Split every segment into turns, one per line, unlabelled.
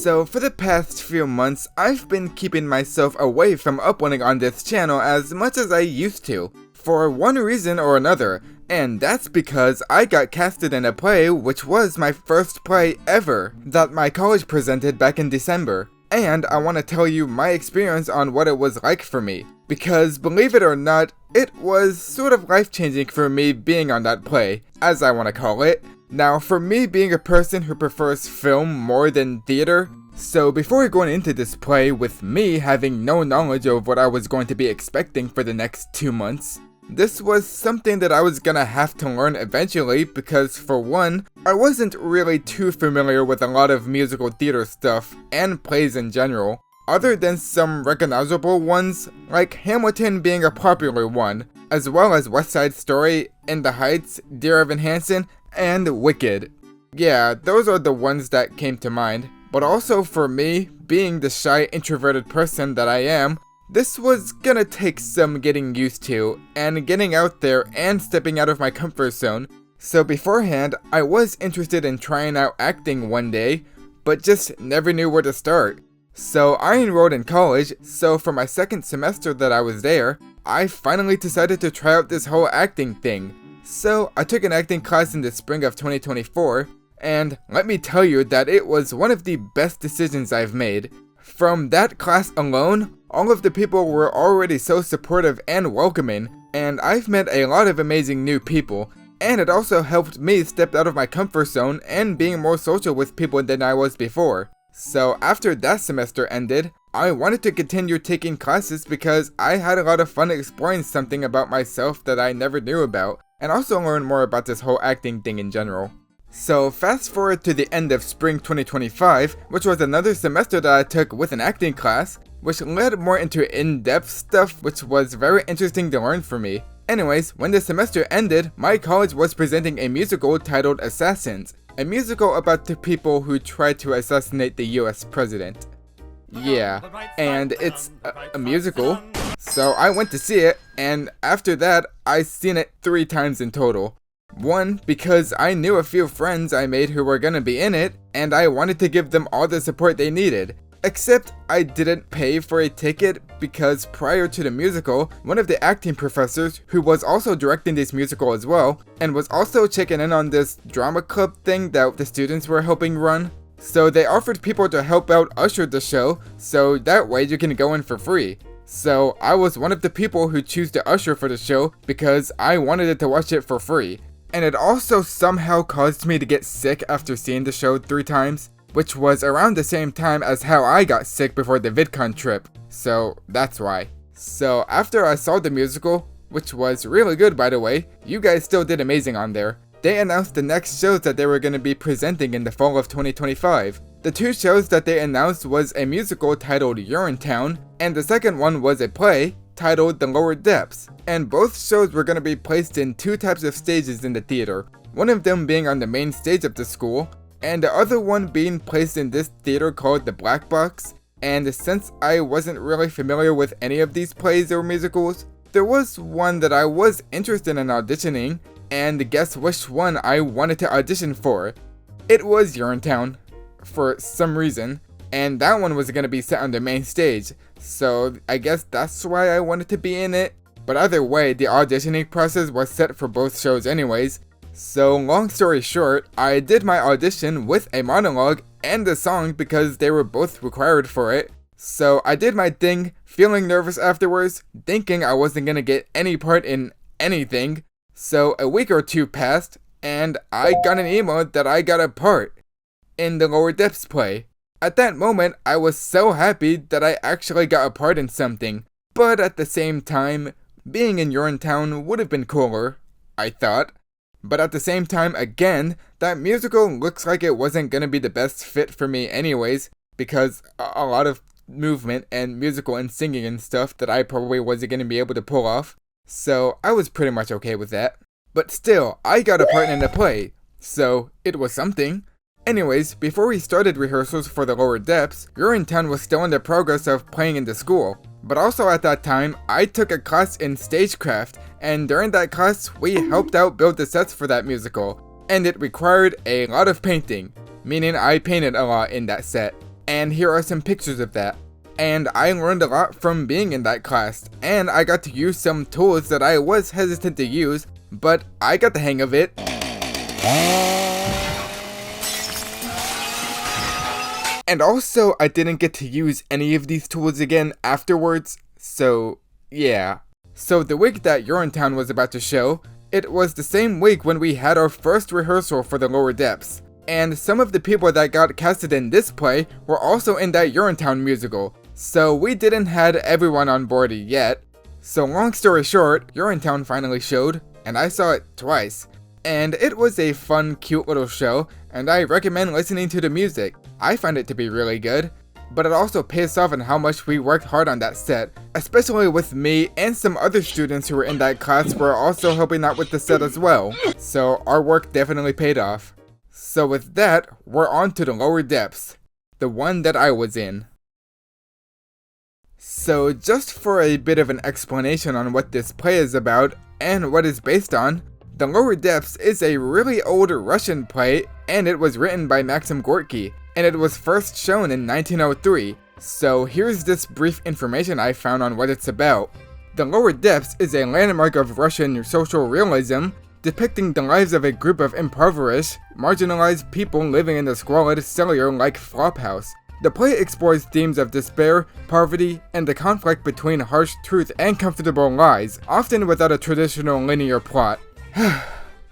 So for the past few months, I've been keeping myself away from uploading on this channel as much as I used to, for one reason or another, and that's because I got casted in a play which was my first play ever that my college presented back in December. And I want to tell you my experience on what it was like for me, because believe it or not, it was sort of life-changing for me being on that play, as I want to call it. Now, for me being a person who prefers film more than theater, so before going into this play with me having no knowledge of what I was going to be expecting for the next 2 months, this was something that I was gonna have to learn eventually because, for one, I wasn't really too familiar with a lot of musical theater stuff and plays in general, other than some recognizable ones, like Hamilton being a popular one, as well as West Side Story, In the Heights, Dear Evan Hansen, and Wicked. Yeah, those are the ones that came to mind, but also for me, being the shy introverted person that I am, this was gonna take some getting used to, and getting out there and stepping out of my comfort zone. So beforehand, I was interested in trying out acting one day, but just never knew where to start. So I enrolled in college, so for my second semester that I was there, I finally decided to try out this whole acting thing. So I took an acting class in the spring of 2024, and let me tell you that it was one of the best decisions I've made. From that class alone, all of the people were already so supportive and welcoming, and I've met a lot of amazing new people, and it also helped me step out of my comfort zone and being more social with people than I was before. So after that semester ended, I wanted to continue taking classes because I had a lot of fun exploring something about myself that I never knew about, and also learn more about this whole acting thing in general. So fast forward to the end of spring 2025, which was another semester that I took with an acting class, which led more into in-depth stuff, which was very interesting to learn for me. Anyways, when the semester ended, my college was presenting a musical titled Assassins, a musical about the people who tried to assassinate the US president. Yeah, and it's a musical, so I went to see it, and after that, I seen it 3 times in total. One, because I knew a few friends I made who were gonna be in it, and I wanted to give them all the support they needed. Except I didn't pay for a ticket because prior to the musical, one of the acting professors, who was also directing this musical as well, and was also checking in on this drama club thing that the students were helping run, so they offered people to help out usher the show, so that way you can go in for free. So I was one of the people who chose to usher for the show because I wanted to watch it for free. And it also somehow caused me to get sick after seeing the show 3 times, which was around the same time as how I got sick before the VidCon trip, so that's why. So after I saw the musical, which was really good by the way, you guys still did amazing on there, they announced the next shows that they were going to be presenting in the fall of 2025. The 2 shows that they announced was a musical titled Urinetown, and the second one was a play titled The Lower Depths, and both shows were going to be placed in 2 types of stages in the theater, one of them being on the main stage of the school, and the other one being placed in this theater called the Black Box. And since I wasn't really familiar with any of these plays or musicals, there was one that I was interested in auditioning, and guess which one I wanted to audition for? It was Urinetown, for some reason, and that one was going to be set on the main stage, so I guess that's why I wanted to be in it. But either way, the auditioning process was set for both shows anyways, so long story short, I did my audition with a monologue and a song because they were both required for it. So I did my thing, feeling nervous afterwards, thinking I wasn't gonna get any part in anything. So a week or 2 passed, and I got an email that I got a part in the Lower Depths play. At that moment, I was so happy that I actually got a part in something, but at the same time, being in Urinetown would have been cooler, I thought. But at the same time, again, that musical looks like it wasn't gonna be the best fit for me anyways, because a lot of movement and musical and singing and stuff that I probably wasn't gonna be able to pull off, so I was pretty much okay with that. But still, I got a part in the play, so it was something. Anyways, before we started rehearsals for the Lower Depths, Urinetown was still in the progress of playing in the school. But also at that time, I took a class in stagecraft, and during that class, we helped out build the sets for that musical, and it required a lot of painting, meaning I painted a lot in that set. And here are some pictures of that. And I learned a lot from being in that class, and I got to use some tools that I was hesitant to use, but I got the hang of it. And also, I didn't get to use any of these tools again afterwards, so yeah. So the week that Urinetown was about to show, it was the same week when we had our first rehearsal for the Lower Depths. And some of the people that got casted in this play were also in that Urinetown musical, so we didn't had everyone on board yet. So long story short, Urinetown finally showed, and I saw it twice. And it was a fun, cute little show, and I recommend listening to the music. I find it to be really good, but it also pays off on how much we worked hard on that set, especially with me and some other students who were in that class were also helping out with the set as well. So our work definitely paid off. So with that, we're on to the Lower Depths, the one that I was in. So just for a bit of an explanation on what this play is about and what it's based on, The Lower Depths is a really old Russian play, and it was written by Maxim Gorky, and it was first shown in 1903. So here's this brief information I found on what it's about. The Lower Depths is a landmark of Russian social realism, depicting the lives of a group of impoverished, marginalized people living in a squalid cellar-like flophouse. The play explores themes of despair, poverty, and the conflict between harsh truth and comfortable lies, often without a traditional linear plot.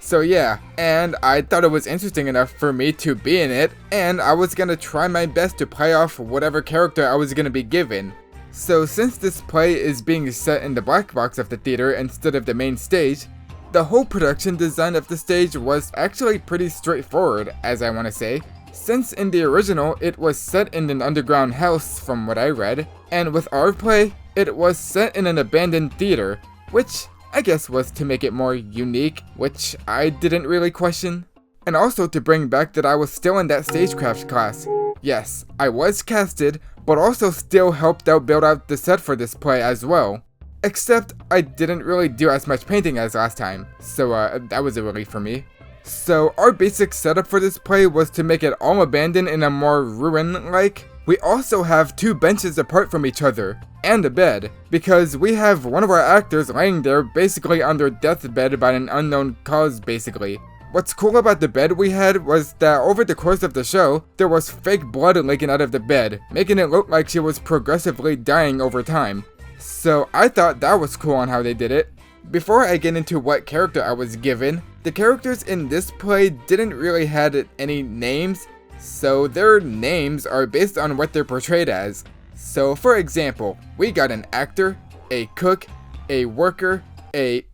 So yeah, and I thought it was interesting enough for me to be in it, and I was gonna try my best to play off whatever character I was gonna be given. So since this play is being set in the black box of the theater instead of the main stage, the whole production design of the stage was actually pretty straightforward, as I want to say, since in the original it was set in an underground house from what I read, and with our play, it was set in an abandoned theater, which I guess was to make it more unique, which I didn't really question. And also to bring back that I was still in that stagecraft class. Yes, I was casted, but also still helped out build out the set for this play as well. Except I didn't really do as much painting as last time, so that was a relief for me. So our basic setup for this play was to make it all abandoned in a more ruin-like. We also have two benches apart from each other, and a bed, because we have one of our actors laying there basically under deathbed by an unknown cause basically. What's cool about the bed we had was that over the course of the show, there was fake blood leaking out of the bed, making it look like she was progressively dying over time. So I thought that was cool on how they did it. Before I get into what character I was given, the characters in this play didn't really have any names, so their names are based on what they're portrayed as. So for example, we got an actor, a cook, a worker, a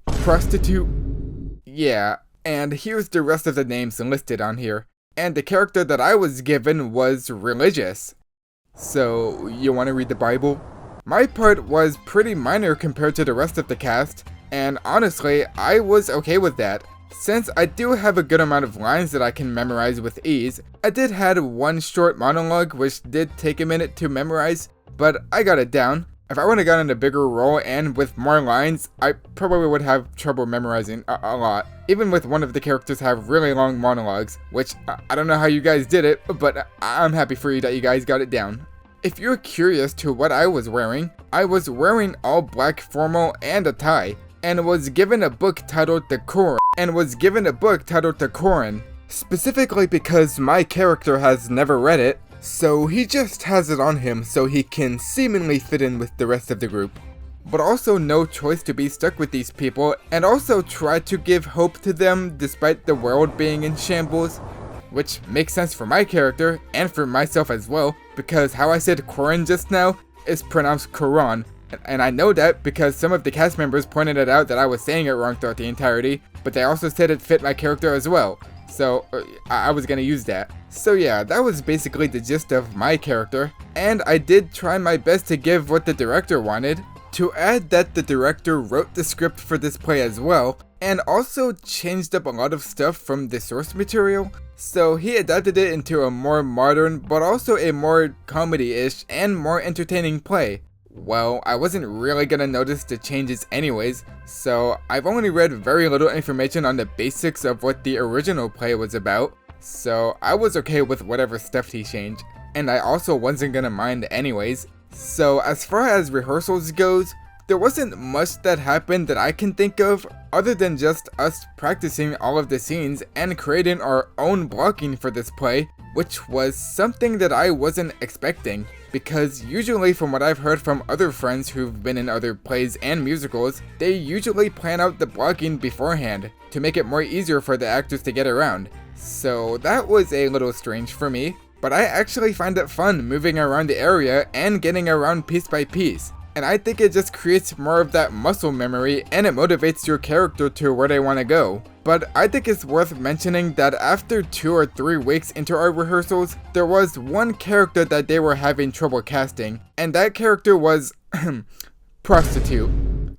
prostitute, yeah, and here's the rest of the names listed on here. And the character that I was given was religious. So, you want to read the Bible? My part was pretty minor compared to the rest of the cast, and honestly, I was okay with that. Since I do have a good amount of lines that I can memorize with ease, I did had one short monologue which did take a minute to memorize, but I got it down. If I would have gotten a bigger role and with more lines, I probably would have trouble memorizing a lot. Even with one of the characters have really long monologues, which I don't know how you guys did it, but I'm happy for you that you guys got it down. If you're curious to what I was wearing all black formal and a tie, and was given a book titled The Koran, specifically because my character has never read it, so he just has it on him so he can seemingly fit in with the rest of the group. But also no choice to be stuck with these people, and also try to give hope to them despite the world being in shambles. Which makes sense for my character, and for myself as well, because how I said Koran just now is pronounced Quran, and I know that because some of the cast members pointed it out that I was saying it wrong throughout the entirety, but they also said it fit my character as well, so I was gonna use that. So yeah, that was basically the gist of my character, and I did try my best to give what the director wanted. To add that the director wrote the script for this play as well, and also changed up a lot of stuff from the source material, so he adapted it into a more modern, but also a more comedy-ish and more entertaining play. Well, I wasn't really gonna notice the changes anyways, so I've only read very little information on the basics of what the original play was about, so I was okay with whatever stuff he changed. and I also wasn't gonna mind anyways. So as far as rehearsals goes, there wasn't much that happened that I can think of other than just us practicing all of the scenes and creating our own blocking for this play, which was something that I wasn't expecting, because usually from what I've heard from other friends who've been in other plays and musicals, they usually plan out the blocking beforehand to make it more easier for the actors to get around. So that was a little strange for me, but I actually find it fun moving around the area and getting around piece by piece. And I think it just creates more of that muscle memory and it motivates your character to where they want to go. But I think it's worth mentioning that after 2 or 3 weeks into our rehearsals, there was one character that they were having trouble casting, and that character was prostitute.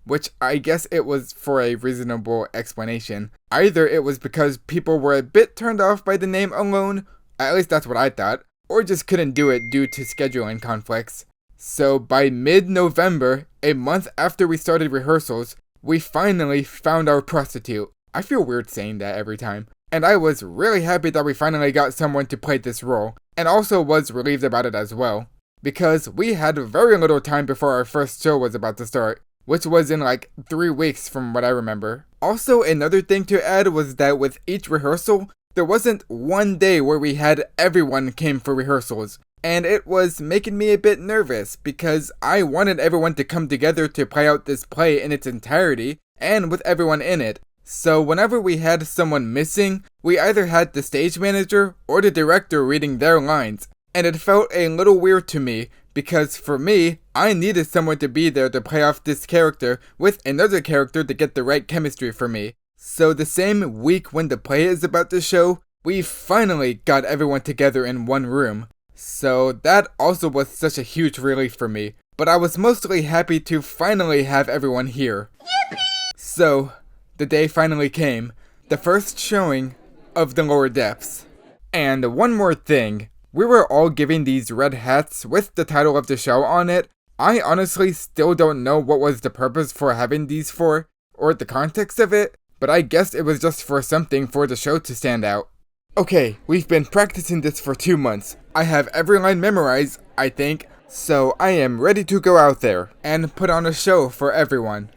Which I guess it was for a reasonable explanation. Either it was because people were a bit turned off by the name alone, at least that's what I thought, or just couldn't do it due to scheduling conflicts. So by mid-November, a month after we started rehearsals, we finally found our prostitute. I feel weird saying that every time. And I was really happy that we finally got someone to play this role, and also was relieved about it as well, because we had very little time before our first show was about to start, which was in like 3 weeks from what I remember. Also, another thing to add was that with each rehearsal, there wasn't one day where we had everyone came for rehearsals. And it was making me a bit nervous because I wanted everyone to come together to play out this play in its entirety and with everyone in it. So whenever we had someone missing, we either had the stage manager or the director reading their lines. And it felt a little weird to me because for me, I needed someone to be there to play off this character with another character to get the right chemistry for me. So the same week when the play is about to show, we finally got everyone together in one room. So that also was such a huge relief for me, but I was mostly happy to finally have everyone here. Yippee! So, the day finally came, the first showing of the Lower Depths. And one more thing, we were all given these red hats with the title of the show on it. I honestly still don't know what was the purpose for having these for, or the context of it, but I guess it was just for something for the show to stand out. Okay, we've been practicing this for 2 months. I have every line memorized, I think, so I am ready to go out there and put on a show for everyone.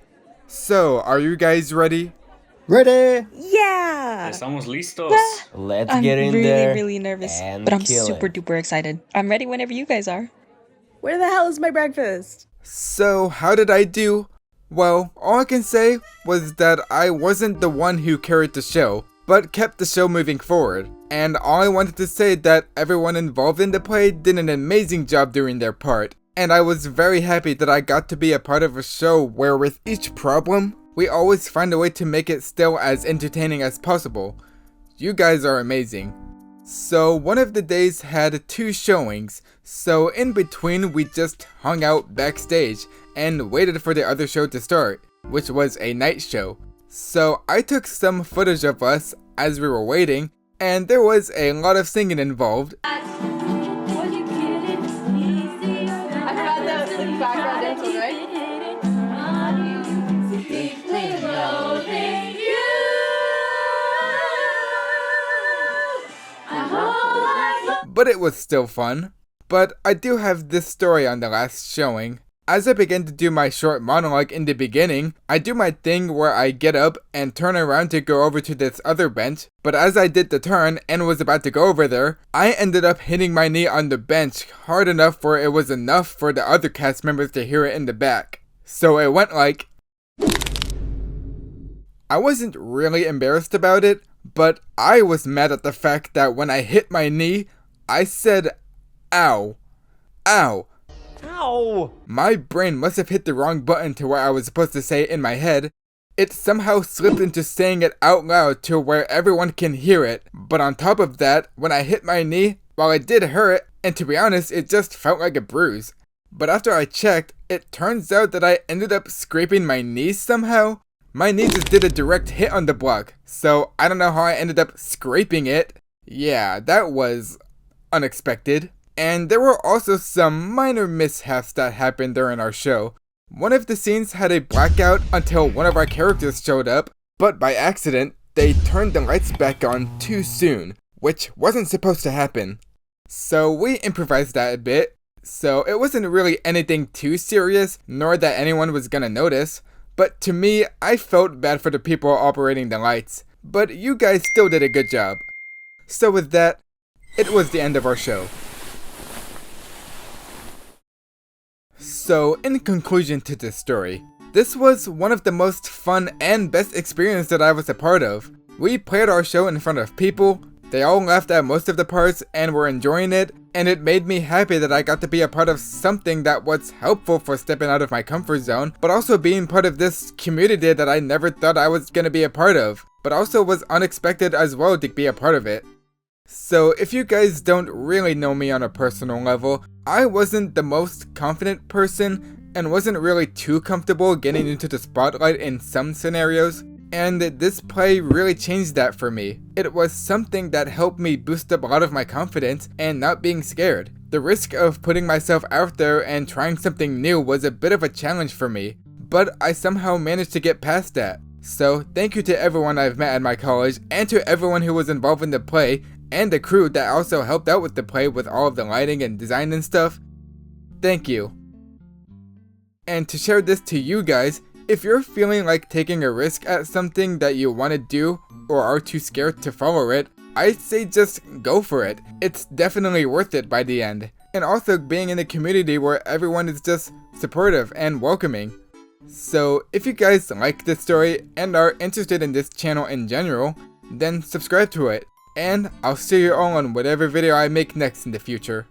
So, are you guys ready?
Ready?
Yeah!
Estamos listos.
Let's
I'm
get in
really,
there.
really nervous,
and
but I'm
kill
super
it.
duper excited. I'm ready whenever you guys are.
Where the hell is my breakfast?
So, how did I do? Well, all I can say was that I wasn't the one who carried the show, but kept the show moving forward. And all I wanted to say that everyone involved in the play did an amazing job doing their part. And I was very happy that I got to be a part of a show where with each problem, we always find a way to make it still as entertaining as possible. You guys are amazing. So one of the days had 2 showings, so in between we just hung out backstage and waited for the other show to start, which was a night show. So I took some footage of us as we were waiting, and there was a lot of singing involved.
I forgot that was like background dancers, right?
But it was still fun. But I do have this story on the last showing. As I began to do my short monologue in the beginning, I do my thing where I get up and turn around to go over to this other bench, but as I did the turn and was about to go over there, I ended up hitting my knee on the bench hard enough where it was enough for the other cast members to hear it in the back. So it went like... I wasn't really embarrassed about it, but I was mad at the fact that when I hit my knee, I said, ow. Ow.
Ow!
My brain must have hit the wrong button to where I was supposed to say it in my head. It somehow slipped into saying it out loud to where everyone can hear it. But on top of that, when I hit my knee, while it did hurt, and to be honest, it just felt like a bruise. But after I checked, it turns out that I ended up scraping my knee somehow. My knee just did a direct hit on the block, so I don't know how I ended up scraping it. Yeah, that was unexpected. And there were also some minor mishaps that happened during our show. One of the scenes had a blackout until one of our characters showed up, but by accident, they turned the lights back on too soon, which wasn't supposed to happen. So we improvised that a bit. So it wasn't really anything too serious, nor that anyone was gonna notice. But to me, I felt bad for the people operating the lights. But you guys still did a good job. So with that, it was the end of our show. So in conclusion to this story, this was one of the most fun and best experience that I was a part of. We played our show in front of people, they all laughed at most of the parts and were enjoying it, and it made me happy that I got to be a part of something that was helpful for stepping out of my comfort zone, but also being part of this community that I never thought I was gonna be a part of, but also was unexpected as well to be a part of it. So if you guys don't really know me on a personal level, I wasn't the most confident person and wasn't really too comfortable getting into the spotlight in some scenarios, and this play really changed that for me. It was something that helped me boost up a lot of my confidence and not being scared. The risk of putting myself out there and trying something new was a bit of a challenge for me, but I somehow managed to get past that. So thank you to everyone I've met at my college and to everyone who was involved in the play and the crew that also helped out with the play with all of the lighting and design and stuff. Thank you. And to share this to you guys, if you're feeling like taking a risk at something that you want to do or are too scared to follow it, I'd say just go for it. It's definitely worth it by the end. And also being in a community where everyone is just supportive and welcoming. So if you guys like this story and are interested in this channel in general, then subscribe to it. And I'll see you all on whatever video I make next in the future.